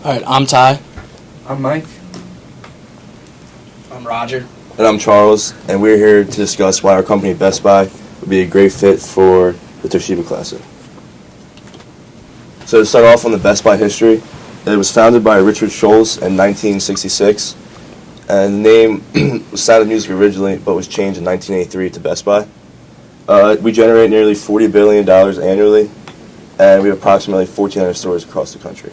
All right, I'm Ty. I'm Mike. I'm Roger. And I'm Charles, and we're here to discuss why our company Best Buy would be a great fit for the Toshiba Classic. So to start off on the Best Buy history, it was founded by Richard Schulze in 1966, and the name was Sound of Music originally, but was changed in 1983 to Best Buy. We generate nearly $40 billion annually, and we have approximately 1,400 stores across the country.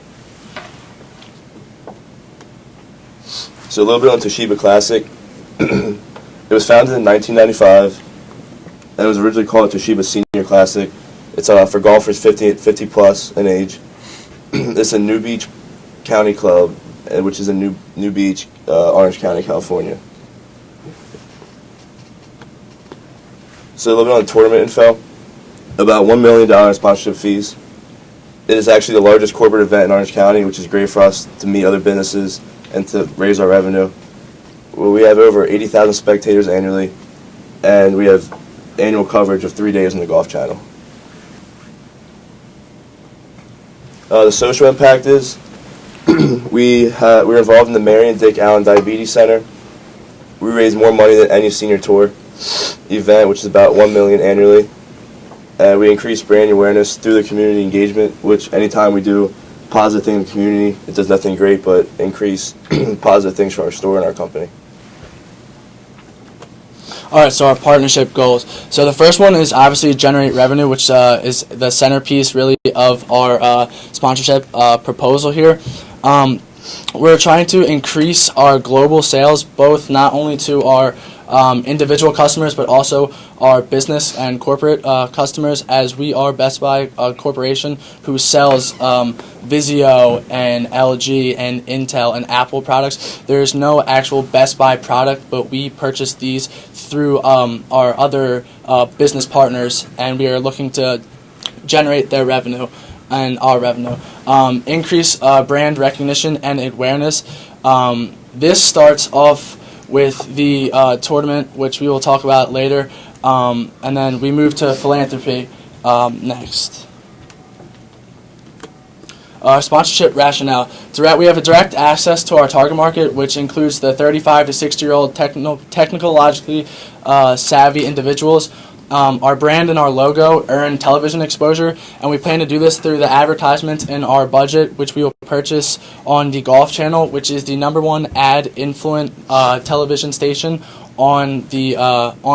So a little bit on Toshiba Classic. It was founded in 1995, and it was originally called Toshiba Senior Classic. It's for golfers 50 plus in age. It's a New Beach County club, which is in New Beach, Orange County, California. So a little bit on the tournament info. About $1 million sponsorship fees. It is actually the largest corporate event in Orange County, which is great for us to meet other businesses and to raise our revenue. We have over 80,000 spectators annually, and we have annual coverage of 3 days on the Golf Channel. The social impact is we're involved in the Mary and Dick Allen Diabetes Center. We raise more money than any senior tour event, which is about $1 million annually. And we increase brand awareness through the community engagement, which anytime we do positive thing in the community, it does nothing great but increase positive things for our store and our company. All right, so our partnership goals. So the first one is obviously generate revenue, which is the centerpiece really of our sponsorship proposal here. We're trying to increase our global sales, both not only to our individual customers, but also our business and corporate customers, as we are Best Buy, a corporation who sells Vizio and LG and Intel and Apple products. There's no actual Best Buy product, but we purchase these through our other business partners, and we are looking to generate their revenue and our revenue. Increase brand recognition and awareness. This starts off with the tournament, which we will talk about later, and then we move to philanthropy next. Sponsorship rationale. We have a direct access to our target market, which includes the 35 to 60-year-old technologically savvy individuals. Our brand and our logo earn television exposure, and we plan to do this through the advertisements in our budget, which we will purchase on the Golf Channel, which is the #1 ad-influent television station on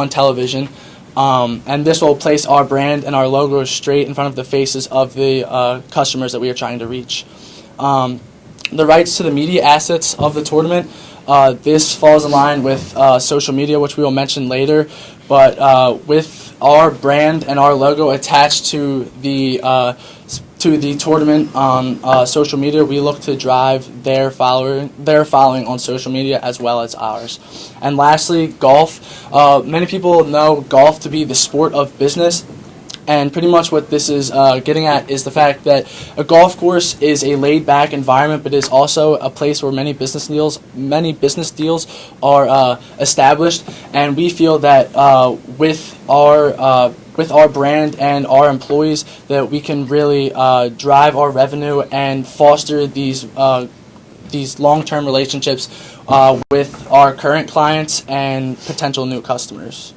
television. And this will place our brand and our logo straight in front of the faces of the customers that we are trying to reach. The rights to the media assets of the tournament. This falls in line with social media, which we will mention later, but with our brand and our logo attached to the tournament on social media, we look to drive their following on social media as well as ours. And lastly, golf. Many people know golf to be the sport of business. And pretty much what this is getting at is the fact that a golf course is a laid-back environment, but is also a place where many business deals are established. And we feel that with our brand and our employees, that we can really drive our revenue and foster these long-term relationships with our current clients and potential new customers.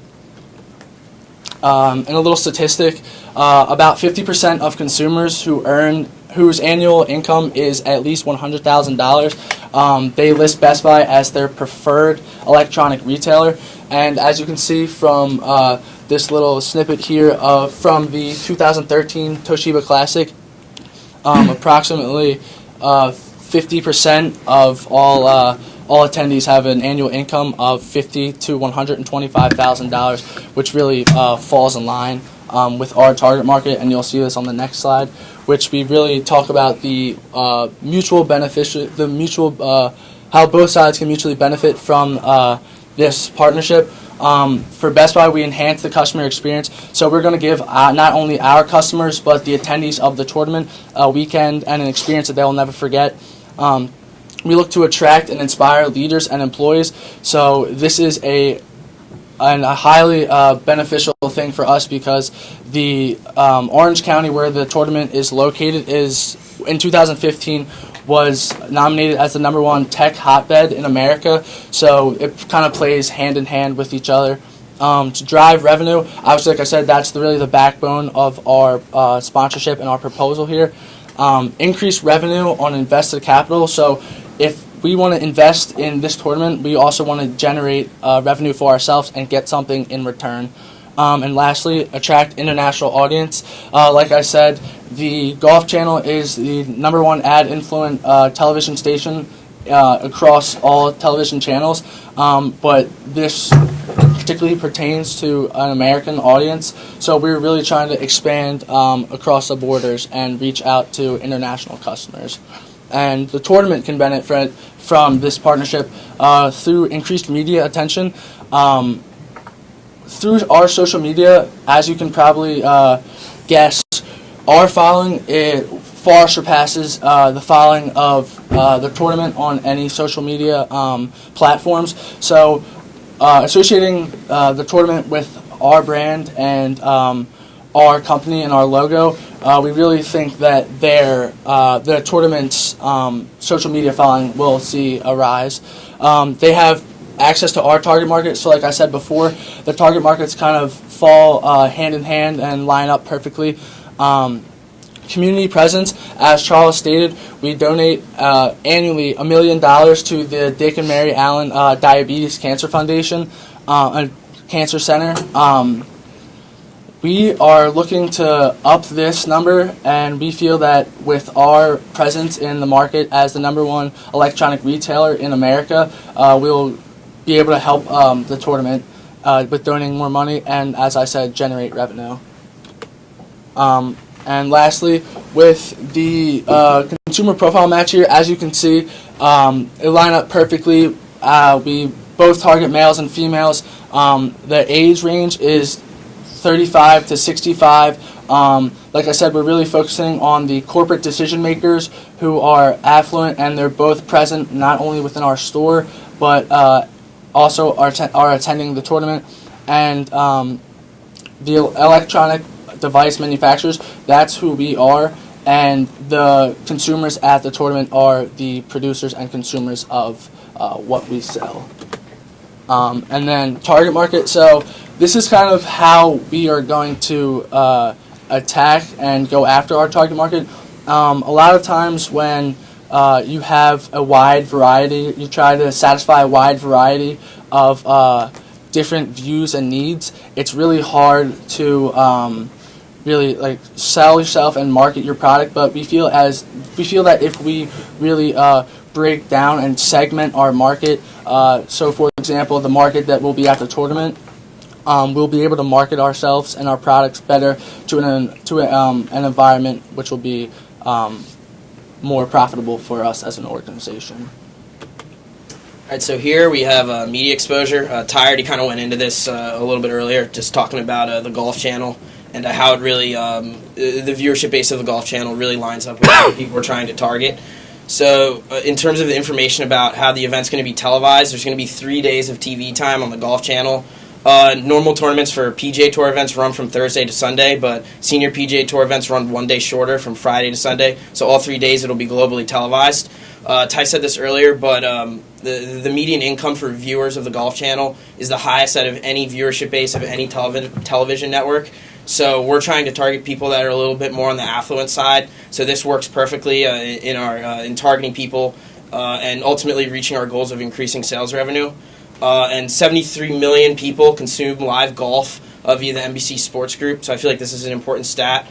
And a little statistic, about 50% of consumers whose annual income is at least $100,000, they list Best Buy as their preferred electronic retailer. And as you can see from this little snippet here from the 2013 Toshiba Classic, approximately 50% of all attendees have an annual income of $50,000 to $125,000, which really falls in line with our target market, and you'll see this on the next slide, which we really talk about the how both sides can mutually benefit from this partnership. For Best Buy, we enhance the customer experience, so we're going to give not only our customers but the attendees of the tournament a weekend and an experience that they'll never forget. We look to attract and inspire leaders and employees, so this is a highly beneficial thing for us, because the Orange County, where the tournament is located, is in 2015 was nominated as the #1 tech hotbed in America. So it kind of plays hand in hand with each other. To drive revenue, obviously, like I said, that's really the backbone of our sponsorship and our proposal here. Increase revenue on invested capital. So if we want to invest in this tournament, we also want to generate revenue for ourselves and get something in return. And lastly, attract international audience. Like I said, the Golf Channel is the #1 ad-influent television station across all television channels, but this particularly pertains to an American audience, so we're really trying to expand across the borders and reach out to international customers. And the tournament can benefit from this partnership through increased media attention. Through our social media, as you can probably guess, our following far surpasses the following of the tournament on any social media platforms. So associating the tournament with our brand and our company and our logo, we really think that the tournament's social media following will see a rise. They have access to our target market, so like I said before, the target markets kind of fall hand in hand and line up perfectly. Community presence, as Charles stated, we donate annually $1 million to the Dick and Mary Allen Diabetes Cancer Foundation, a cancer center. We are looking to up this number, and we feel that with our presence in the market as the #1 electronic retailer in America, we'll be able to help the tournament with donating more money and, as I said, generate revenue. And lastly, with the consumer profile match here, as you can see, it line up perfectly. We both target males and females. The age range is 35 to 65. Like I said, we're really focusing on the corporate decision makers who are affluent, and they're both present not only within our store, but also are attending the tournament. And the electronic device manufacturers, that's who we are, and the consumers at the tournament are the producers and consumers of what we sell. And then target market, so this is kind of how we are going to attack and go after our target market. A lot of times when you have a wide variety, you try to satisfy a wide variety of different views and needs, it's really hard to really like sell yourself and market your product, but we feel that if we really break down and segment our market, so for example, the market that will be at the tournament, we'll be able to market ourselves and our products better to an environment which will be more profitable for us as an organization. All right, so here we have media exposure. Ty already kind of went into this a little bit earlier, just talking about the Golf Channel and how it really, the viewership base of the Golf Channel really lines up with what people we're trying to target. So in terms of the information about how the event's going to be televised, there's going to be 3 days of TV time on the Golf Channel. Normal tournaments for PGA Tour events run from Thursday to Sunday, but senior PGA Tour events run 1 day shorter from Friday to Sunday. So all 3 days it'll be globally televised. Ty said this earlier, but the median income for viewers of the Golf Channel is the highest out of any viewership base of any television network. So we're trying to target people that are a little bit more on the affluent side. So this works perfectly in targeting people and ultimately reaching our goals of increasing sales revenue. And 73 million people consume live golf via the NBC Sports Group. So I feel like this is an important stat.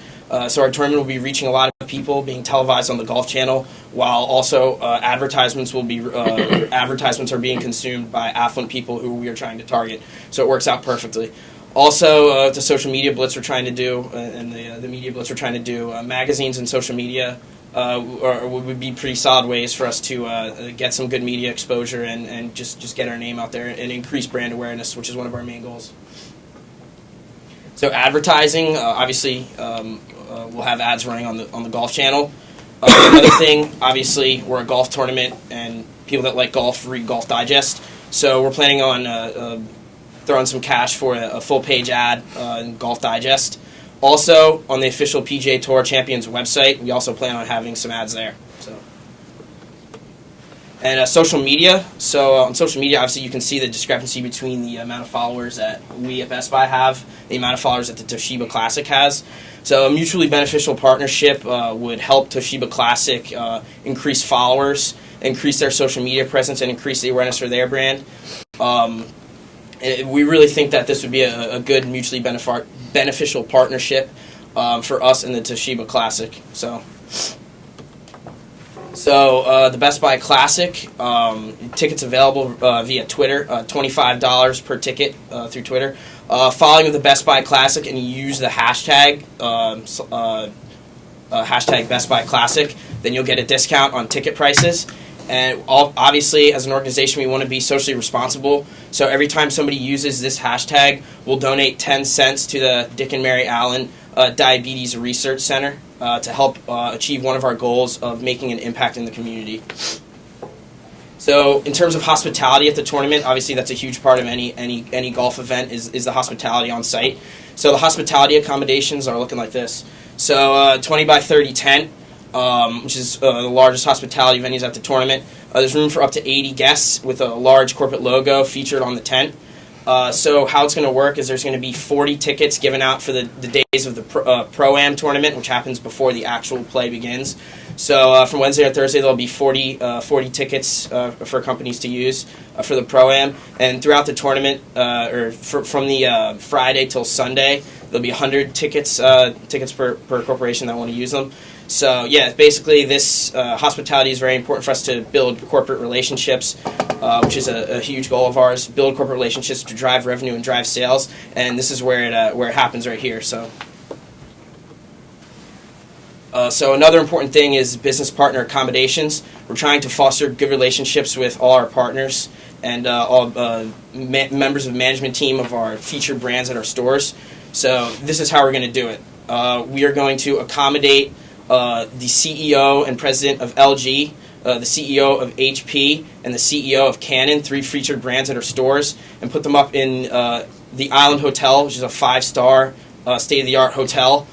So our tournament will be reaching a lot of people, being televised on the Golf Channel, while also advertisements are being consumed by affluent people who we are trying to target. So it works out perfectly. Also, the social media blitz we're trying to do, and the media blitz we're trying to do, magazines and social media would be pretty solid ways for us to get some good media exposure and just get our name out there and increase brand awareness, which is one of our main goals. So advertising, obviously, we'll have ads running on the Golf Channel. Another thing, obviously, we're a golf tournament, and people that like golf read Golf Digest. So we're planning on throwing some cash for a full-page ad in Golf Digest. Also, on the official PGA Tour Champions website, we also plan on having some ads there. So, And social media. So on social media, obviously, you can see the discrepancy between the amount of followers that we at Best Buy have, the amount of followers that the Toshiba Classic has. So a mutually beneficial partnership would help Toshiba Classic increase followers, increase their social media presence, and increase the awareness for their brand. We really think that this would be a good mutually beneficial partnership for us and the Toshiba Classic. So the Best Buy Classic, tickets available via Twitter, $25 per ticket through Twitter. Following the Best Buy Classic and you use the hashtag, hashtag Best Buy Classic, then you'll get a discount on ticket prices. And obviously, as an organization, we want to be socially responsible. So every time somebody uses this hashtag, we'll donate 10 cents to the Dick and Mary Allen Diabetes Research Center to help achieve one of our goals of making an impact in the community. So in terms of hospitality at the tournament, obviously that's a huge part of any golf event is the hospitality on site. So the hospitality accommodations are looking like this. So 20 by 30 tent, which is the largest hospitality venues at the tournament. There's room for up to 80 guests with a large corporate logo featured on the tent. So how it's going to work is there's going to be 40 tickets given out for the days of the Pro-Am tournament, which happens before the actual play begins. So from Wednesday to Thursday, there'll be 40 tickets for companies to use for the Pro-Am. And throughout the tournament, from the Friday till Sunday, there'll be 100 tickets per corporation that want to use them. So yeah, basically this hospitality is very important for us to build corporate relationships, which is a huge goal of ours. Build corporate relationships to drive revenue and drive sales, and this is where it happens right here. So another important thing is business partner accommodations. We're trying to foster good relationships with all our partners and all members of the management team of our featured brands at our stores. So this is how we're going to do it. We are going to accommodate the CEO and president of LG, the CEO of HP, and the CEO of Canon, 3 featured brands at our stores, and put them up in the Island Hotel, which is a 5-star state-of-the-art hotel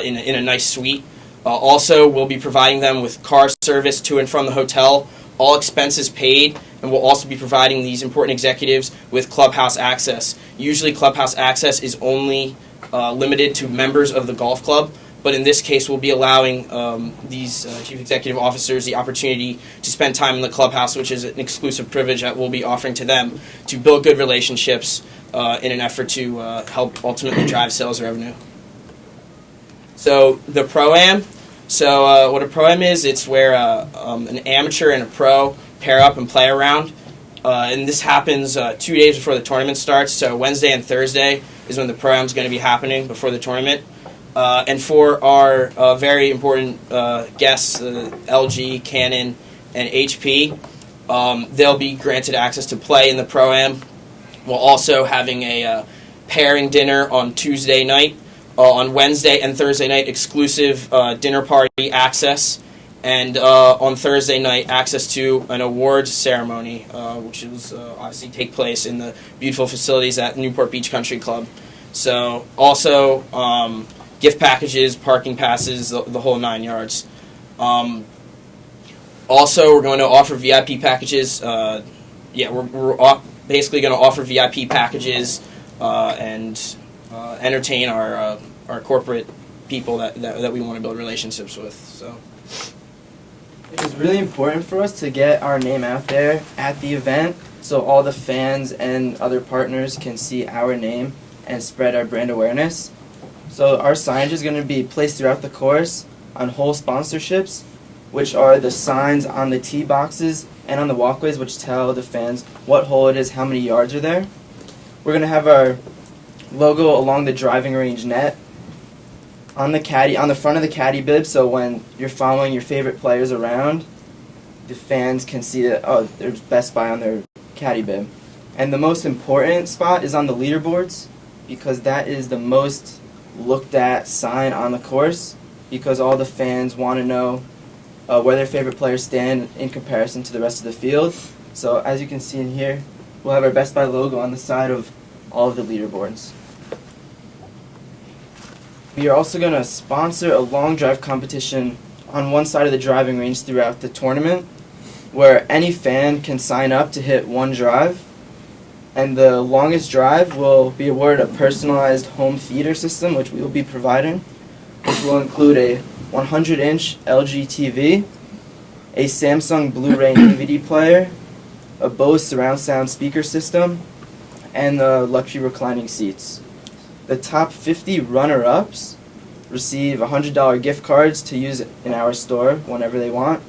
in a nice suite. Also, we'll be providing them with car service to and from the hotel, all expenses paid, and we'll also be providing these important executives with clubhouse access. Usually clubhouse access is only limited to members of the golf club, but in this case we'll be allowing these chief executive officers the opportunity to spend time in the clubhouse, which is an exclusive privilege that we'll be offering to them to build good relationships in an effort to help ultimately drive sales revenue. So the Pro-Am. So what a Pro-Am is, it's where an amateur and a pro pair up and play around. And this happens 2 days before the tournament starts. So Wednesday and Thursday is when the Pro-Am is going to be happening before the tournament. And for our very important guests, LG, Canon, and HP, they'll be granted access to play in the Pro-Am, while also having a pairing dinner on Tuesday night. On Wednesday and Thursday night, exclusive dinner party access, and on Thursday night, access to an awards ceremony, which will obviously take place in the beautiful facilities at Newport Beach Country Club. So also gift packages, parking passes, the whole 9 yards. Also, we're going to offer VIP packages. We're basically going to offer VIP packages and entertain our corporate people that we want to build relationships with. So it was really important for us to get our name out there at the event so all the fans and other partners can see our name and spread our brand awareness. So our signage is going to be placed throughout the course on hole sponsorships, which are the signs on the tee boxes and on the walkways, which tell the fans what hole it is, how many yards are there. We're going to have our logo along the driving range net on the front of the caddy bib, so when you're following your favorite players around, the fans can see that, oh, there's Best Buy on their caddy bib. And the most important spot is on the leaderboards, because that is the most looked at sign on the course, because all the fans want to know where their favorite players stand in comparison to the rest of the field. So as you can see in here, we'll have our Best Buy logo on the side of all of the leaderboards. We are also going to sponsor a long drive competition on one side of the driving range throughout the tournament. where any fan can sign up to hit one drive, and the longest drive will be awarded a personalized home theater system, which we will be providing, which will include a 100-inch LG TV, a Samsung Blu-ray DVD player, a Bose surround sound speaker system, and the luxury reclining seats. The top 50 runner-ups receive $100 gift cards to use in our store whenever they want.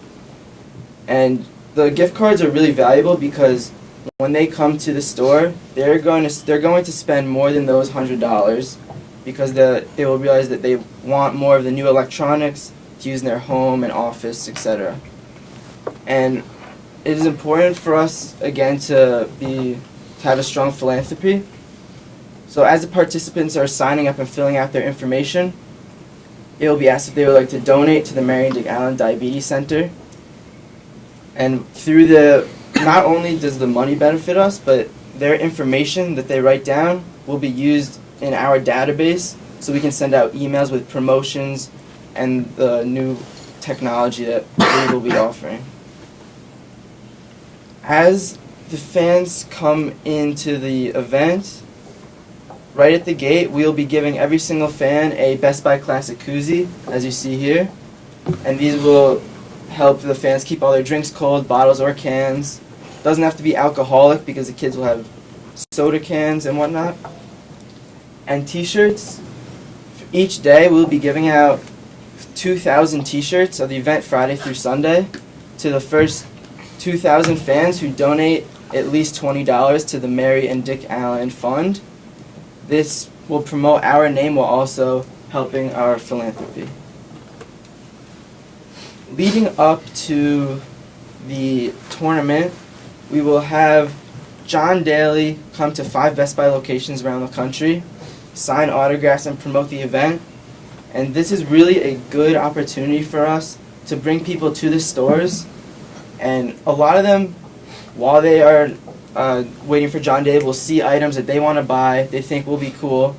And the gift cards are really valuable because when they come to the store, they're going to spend more than those $100 because they will realize that they want more of the new electronics to use in their home and office, etc. And it is important for us again to have a strong philanthropy. So as the participants are signing up and filling out their information, it will be asked if they would like to donate to the Marion Dick Allen Diabetes Center. And through not only does the money benefit us, but their information that they write down will be used in our database so we can send out emails with promotions and the new technology that we will be offering. As the fans come into the event, right at the gate, we'll be giving every single fan a Best Buy Classic koozie, as you see here. And these will help the fans keep all their drinks cold, bottles or cans. Doesn't have to be alcoholic because the kids will have soda cans and whatnot. And t-shirts. Each day we'll be giving out 2,000 t-shirts of the event Friday through Sunday to the first 2,000 fans who donate at least $20 to the Mary and Dick Allen Fund. This will promote our name while also helping our philanthropy. Leading up to the tournament, we will have John Daly come to 5 Best Buy locations around the country, sign autographs and promote the event. And this is really a good opportunity for us to bring people to the stores. And a lot of them, while they are waiting for John Daly, will see items that they want to buy, they think will be cool,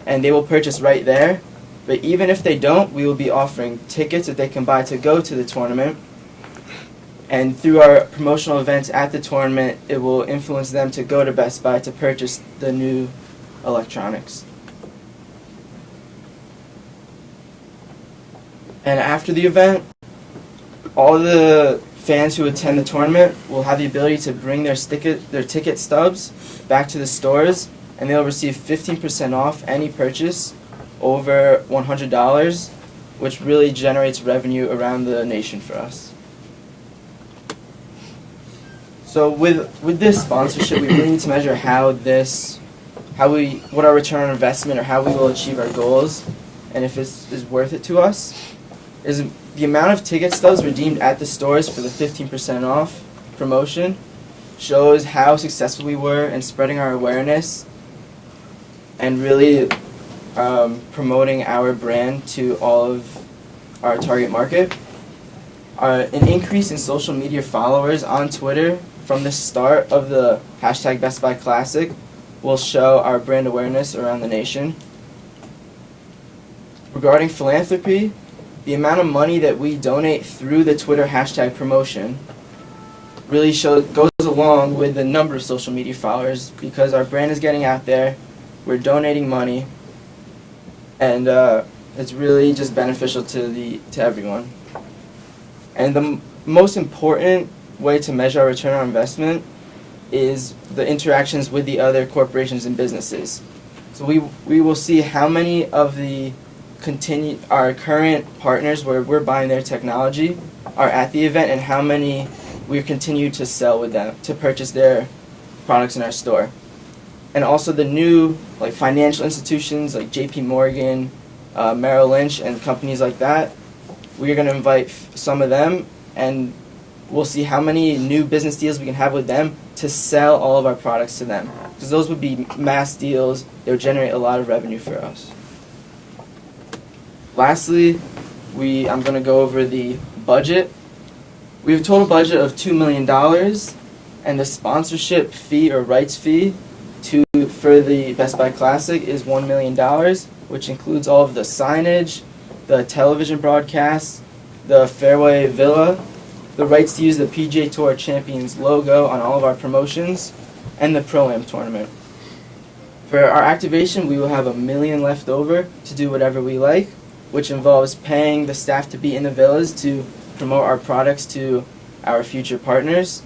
and they will purchase right there. But even if they don't, we will be offering tickets that they can buy to go to the tournament. And through our promotional events at the tournament, it will influence them to go to Best Buy to purchase the new electronics. And after the event, all the fans who attend the tournament will have the ability to bring their ticket stubs back to the stores, and they'll receive 15% off any purchase over $100, which really generates revenue around the nation for us. So with this sponsorship, we really need to measure what our return on investment or how we will achieve our goals, and if it's worth it to us. Is the amount of ticket stubs redeemed at the stores for the 15% off promotion shows how successful we were in spreading our awareness and really promoting our brand to all of our target market. An increase in social media followers on Twitter from the start of the hashtag Best Buy Classic will show our brand awareness around the nation. Regarding philanthropy, the amount of money that we donate through the Twitter hashtag promotion really goes along with the number of social media followers because our brand is getting out there, we're donating money, and it's really just beneficial to everyone. And the most important way to measure our return on investment is the interactions with the other corporations and businesses. So we will see how many of our current partners where we're buying their technology are at the event and how many we continue to sell with them to purchase their products in our store. And also the new financial institutions like JP Morgan, Merrill Lynch, and companies like that, we're going to invite some of them, and we'll see how many new business deals we can have with them to sell all of our products to them. Because those would be mass deals. They would generate a lot of revenue for us. Lastly, I'm going to go over the budget. We have a total budget of $2 million, and the sponsorship fee or rights fee for the Best Buy Classic is $1 million, which includes all of the signage, the television broadcasts, the Fairway Villa, the rights to use the PGA Tour Champions logo on all of our promotions, and the Pro-Am tournament. For our activation, we will have $1 million left over to do whatever we like, which involves paying the staff to be in the villas to promote our products to our future partners.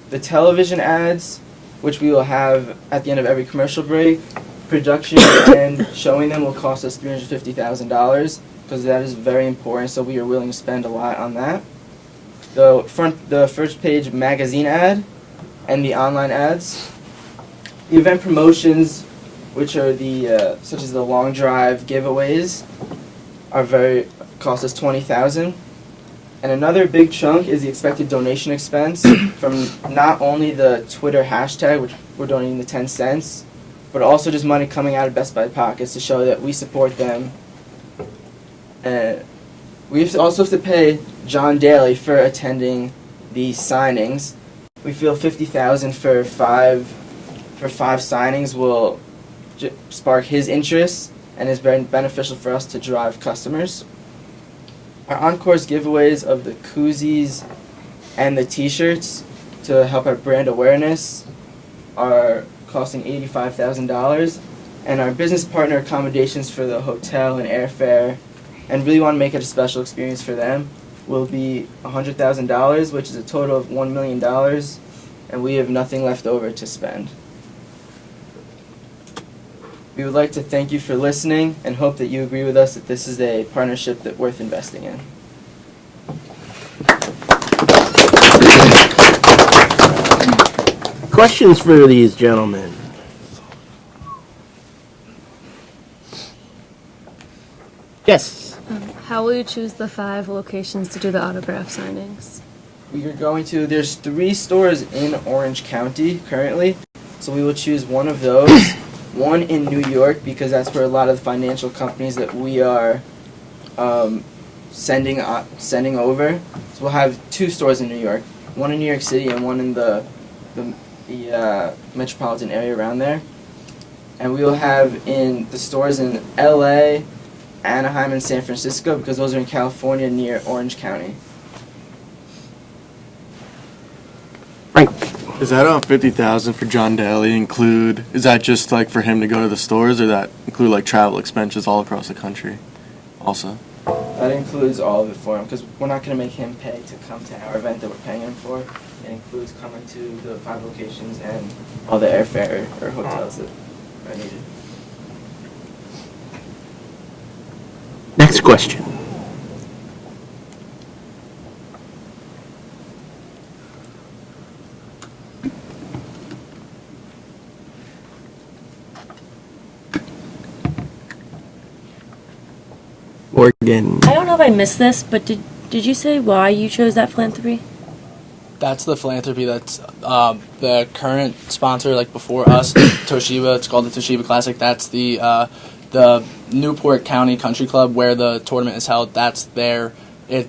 The television ads, which we will have at the end of every commercial break, production and showing them will cost us $350,000 because that is very important, so we are willing to spend a lot on that. The first page magazine ad and the online ads. The event promotions, which are the such as the long drive giveaways, cost us $20,000. And another big chunk is the expected donation expense from not only the Twitter hashtag, which we're donating the 10 cents, but also just money coming out of Best Buy pockets to show that we support them. We also have to pay John Daly for attending the signings. We feel $50,000 for five signings will spark his interest and is very beneficial for us to drive customers. Our Encore's giveaways of the koozies and the t-shirts to help our brand awareness are costing $85,000, and our business partner accommodations for the hotel and airfare, and really want to make it a special experience for them, will be $100,000, which is a total of $1 million, and we have nothing left over to spend. We would like to thank you for listening and hope that you agree with us that this is a partnership that's worth investing in. Questions for these gentlemen? Yes. How will you choose the 5 locations to do the autograph signings? There's 3 stores in Orange County currently, so we will choose one of those. One in New York, because that's where a lot of the financial companies that we are sending over. So we'll have 2 stores in New York, one in New York City and one in the metropolitan area around there. And we will have in the stores in LA, Anaheim, and San Francisco, because those are in California near Orange County. Frank. Is that $50,000 for John Daly include? Is that just like for him to go to the stores, or that include like travel expenses all across the country, also? That includes all of it for him, because we're not going to make him pay to come to our event that we're paying him for. It includes coming to the 5 locations and all the airfare or hotels that are needed. Next question. Morgan. I don't know if I missed this, but did you say why you chose that philanthropy? That's the philanthropy that's the current sponsor, like before us, Toshiba. It's called the Toshiba Classic. That's the Newport County Country Club where the tournament is held. That's they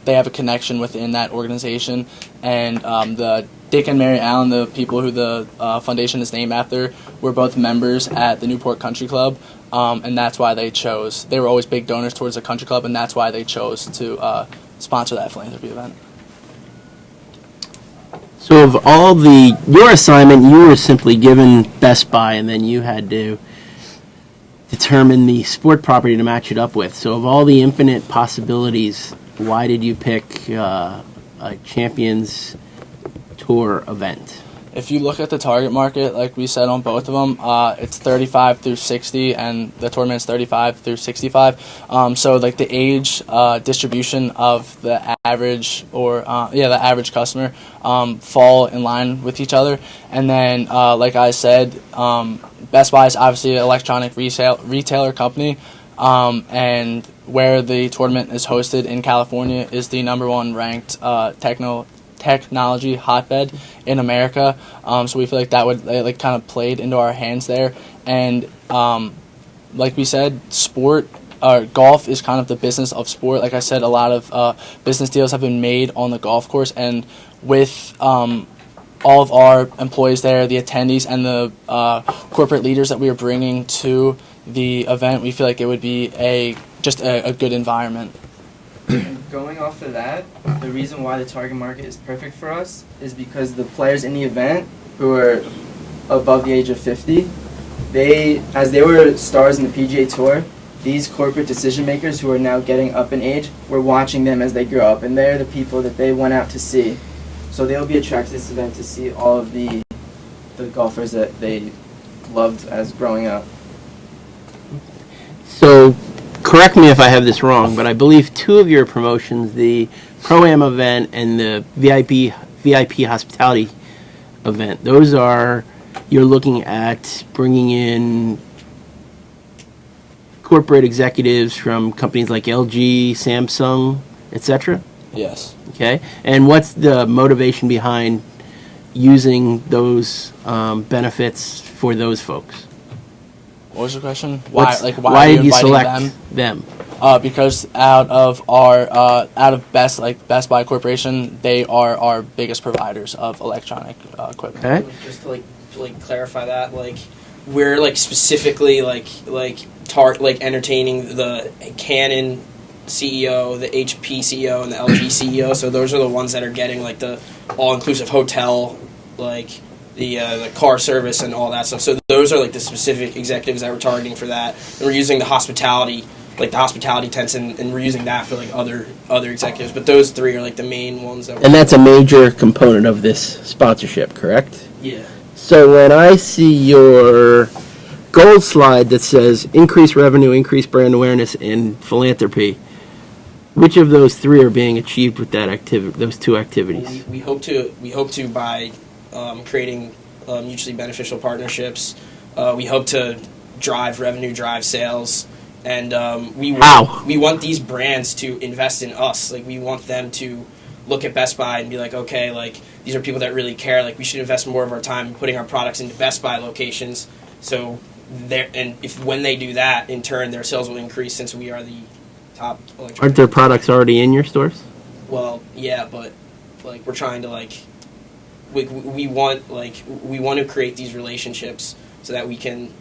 have a connection within that organization, and the Dick and Mary Allen, the people who the foundation is named after, were both members at the Newport Country Club, and that's why they chose. They were always big donors towards the country club, and that's why they chose to sponsor that philanthropy event. So of all your assignment, you were simply given Best Buy, and then you had to determine the sport property to match it up with. So of all the infinite possibilities, why did you pick a Champions Tour event? If you look at the target market, like we said on both of them, it's 35 through 60, and the tournament's 35 through 65. So like the age distribution of the average the average customer fall in line with each other. And then, like I said, Best Buy is obviously an electronic retailer company, and where the tournament is hosted in California is the #1 ranked technology hotbed in America, so we feel like that would kind of played into our hands there. And like we said, golf is kind of the business of sport. Like I said, a lot of business deals have been made on the golf course, and with all of our employees there, the attendees, and the corporate leaders that we are bringing to the event, we feel like it would be just a good environment. going off of that, the reason why the target market is perfect for us is because the players in the event who are above the age of 50, as they were stars in the PGA Tour, these corporate decision makers who are now getting up in age were watching them as they grow up, and they're the people that they went out to see. So they'll be attracted to this event to see all of the golfers that they loved as growing up. So, correct me if I have this wrong, but I believe two of your promotions, the Pro-Am event and the VIP hospitality event, those are, you're looking at bringing in corporate executives from companies like LG, Samsung, etc.? Yes. Okay. And what's the motivation behind using those benefits for those folks? What was your question? Why Why are did you inviting select them? Because out of Best Buy Corporation, they are our biggest providers of electronic equipment. Okay. Just to clarify that, we're specifically entertaining the Canon CEO, the HP CEO, and the LG CEO. So those are the ones that are getting the all-inclusive hotel, the car service and all that stuff. So those are the specific executives that we're targeting for that. And we're using the hospitality, the hospitality tents, and we're using that for other executives. But those three are the main ones that. And that's a major component of this sponsorship, correct? Yeah. So when I see your goal slide that says increase revenue, increase brand awareness, and philanthropy, which of those three are being achieved with that those two activities? We hope to by creating mutually beneficial partnerships. We hope to drive revenue, drive sales, and we want these brands to invest in us. We want them to look at Best Buy and be okay, these are people that really care. We should invest more of our time putting our products into Best Buy locations. So when they do that, in turn, their sales will increase since we are the top electronic. Aren't their products already in your stores? Well, yeah, but we're trying to we want to create these relationships so that we can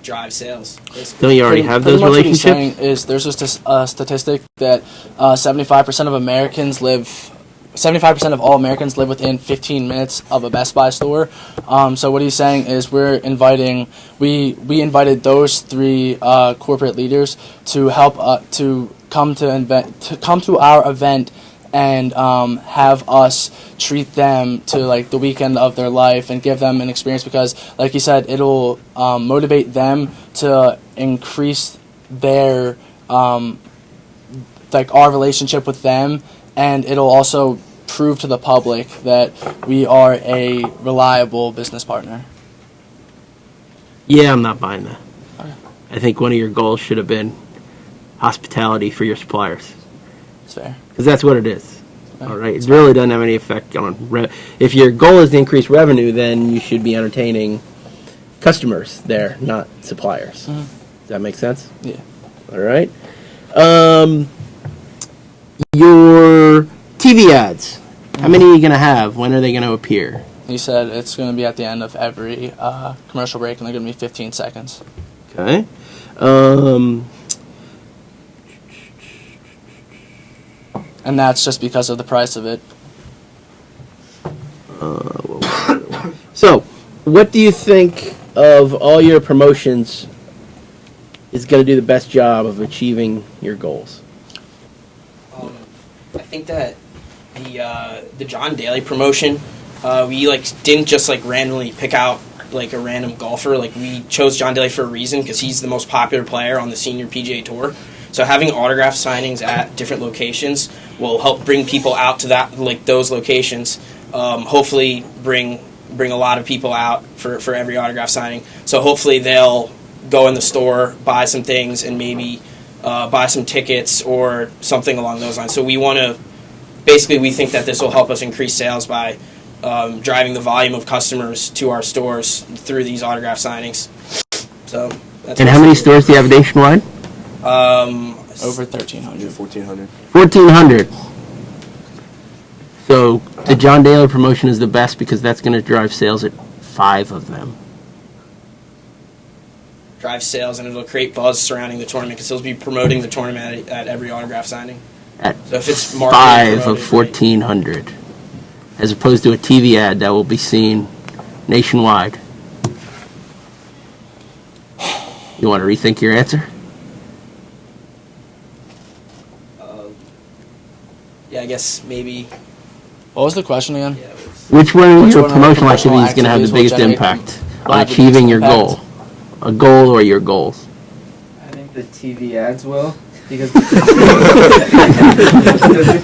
drive sales. Basically. Don't you already have Pretty those much relationships? What he's saying is there's a statistic that 75% of Americans live. 75% of all Americans live within 15 minutes of a Best Buy store. So what he's saying is we invited those three corporate leaders to help to come to our event and have us treat them to the weekend of their life and give them an experience because, like he said, it'll motivate them to increase their our relationship with them, and it'll also prove to the public that we are a reliable business partner. Yeah, I'm not buying that. Okay. I think one of your goals should have been hospitality for your suppliers. That's fair. Because that's what it is. Okay. All right. It really doesn't have any effect on if your goal is to increase revenue, then you should be entertaining customers there, not suppliers. Mm-hmm. Does that make sense? Yeah. All right. Your TV ads. How many are you going to have? When are they going to appear? He said it's going to be at the end of every commercial break, and they're going to be 15 seconds. Okay. And that's just because of the price of it. So, what do you think of all your promotions is going to do the best job of achieving your goals? I think that the John Daly promotion, we didn't just randomly pick out a random golfer. We chose John Daly for a reason because he's the most popular player on the senior PGA Tour. So having autograph signings at different locations will help bring people out to those locations. Hopefully bring a lot of people out for every autograph signing. So hopefully they'll go in the store, buy some things, and maybe buy some tickets or something along those lines. So we think that this will help us increase sales by driving the volume of customers to our stores through these autograph signings. So. And how many stores do you have nationwide? Over 1,300. 1,400. 1,400. So the John Daly promotion is the best because that's going to drive sales at 5 of them. Drive sales, and it'll create buzz surrounding the tournament because he'll be promoting the tournament at every autograph signing. So if it's marketed, 5 of 1,400, as opposed to a TV ad that will be seen nationwide. You want to rethink your answer? Yeah, I guess maybe. What was the question again? Yeah, it was- Which one of Which your one of the promotional promotional activities is going to have the activities biggest will impact will on have the achieving biggest your impact? goal? A goal or your goals? I think the TV ads will, because the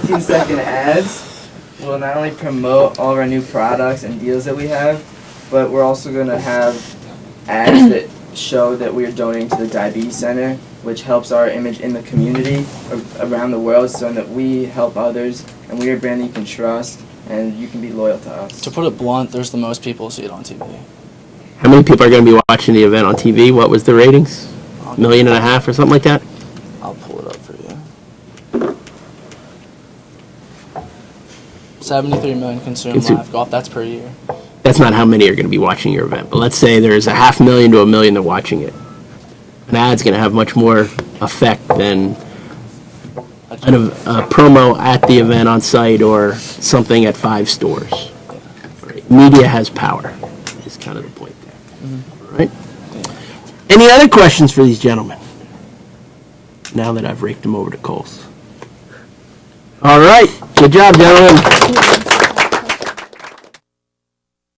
15-second ads will not only promote all of our new products and deals that we have, but we're also going to have ads that show that we are donating to the Diabetes Center, which helps our image in the community around the world, so that we help others and we are a brand that you can trust and you can be loyal to us. To put it blunt, there's the most people who see it on TV. How many people are going to be watching the event on TV? What was the ratings? 1.5 million or something like that? I'll pull it up for you. 73 million consume Consume. live golf. That's per year. That's not how many are going to be watching your event, but let's say there's 500,000 to 1 million that are watching it. An ad's going to have much more effect than a promo at the event on site or something at 5 stores. Right. Media has power, is kind of the point there. Right? Any other questions for these gentlemen? Now that I've raked them over to Coles. All right. Good job, gentlemen.